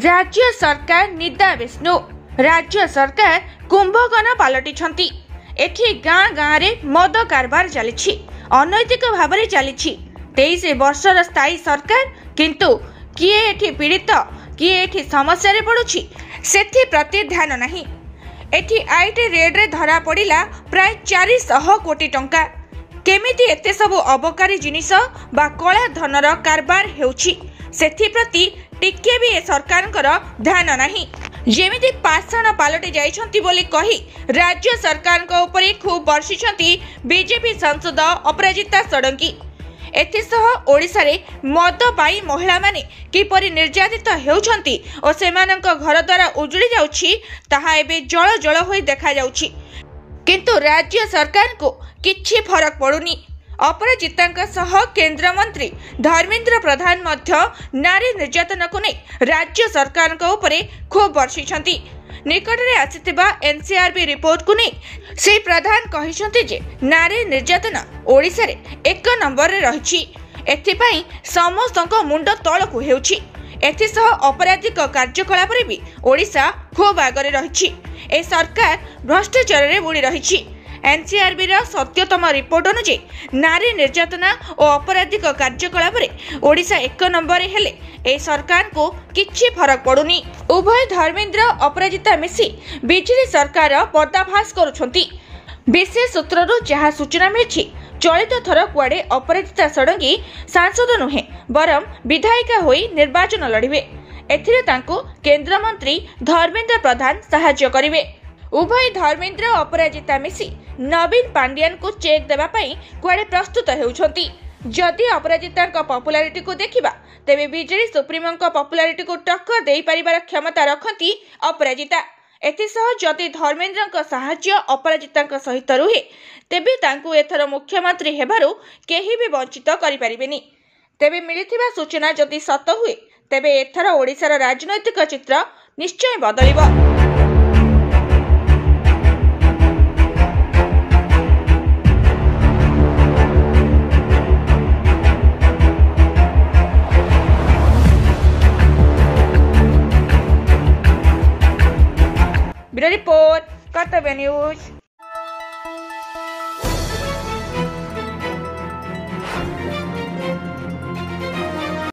राज्य सरकार निदा विष्णु राज्य सरकार कुंभकर्ण पलटि एठी गाँ गाँ रे मद कारबार चली अनैतिक भाव में चली 23 वर्षर स्थायी सरकार किंतु किए एठी पीड़ित किए एठी समस्या रे पड़ुछि सेथि प्रति ध्यान नहीं। एठी आईटी रेड रे धरा पड़िला प्राय 400 कोटी टंका केमिति एते सबु अबकारी जिनिस बा कला धनर कारबार हेउछि सेथि प्रति टिके भी ए सरकारकर ध्यान नहीं। जेमिति पाषाण पलटि जाइछंती बोली कही राज्य सरकार को ऊपर खूब बर्षिछंती बीजेपी सांसद अपराजिता षडंगी। एथिसह ओडिशा रे मद पाई महिला माने किपरि निर्यातित हेउछंती और सेमानक घर द्वारा उजुड़ी जाउछि ताहा एबे जळ जळ होई देखा जाउछि किंतु राज्य सरकार को किछि फरक पड़ुनी। अपराजितांक सह केंद्र मंत्री धर्मेंद्र प्रधान मध्य नारी निर्यातन को नहीं राज्य सरकार को ऊपर खूब बर्षिछंती। निकट में आसिथिबा एनसीआरबी रिपोर्ट को नहीं श्री प्रधान कहिसंती जे नारी निर्यातन ओडिशा रे 1 नंबर रे रहिछि एथिपई समस्तक मुंड तळकु हेउछि। एथिसह आपराधिक कार्यकलाप रे भी ओडिशा खूब आगरे रहिछि। ए सरकार भ्रष्टाचार रे बुड़ी रहिछि। एनसीआरबी रा सत्यतम रिपोर्ट अनुसार नारी निर्यातना और आपराधिक कार्यकलाप रे ओडिशा 1 नंबर हेले ए सरकार को किछि फरक पड़ुनी। उभय धर्मेंद्र अपराजिता मिसी बीजेडी सरकार पर्दाफाश करुछंती। विशेष सूत्ररू जहाँ सूचना मिली चलित थर कुआडे अपराजिता षडंगी सांसद नुहे बरम विधायिका होई निर्वाचन लड़िबे। एथिरे तांको केंद्र मंत्री धर्मेंद्र प्रधान सहायता करिवे। उभय धर्मेंद्र अपराजिता मिसी नवीन पांड्यान को चेक देवा पई कुआडे प्रस्तुत हेउछंती। जदि अपराजिता पॉपुलारिटी को देखिबा तेबे बीजेडी सुप्रीमो पॉपुलारिटी को टक्कर दे पारिबार क्षमता रखती अपराजिता। एथिसह जदि धर्मेंद्र साहाय्य अपराजिता सहित रुहे तेबे तांकु एथर मुख्यमंत्री हेबारु केही भी वंचित करि परिबेनी। तेबे मिलिथिबा सूचना जदि सत हुए तेबे एथर ओडिशार राजनैतिक चित्र निश्चय बदलिबो। ब्यूरो रिपोर्ट कर्तव्य न्यूज।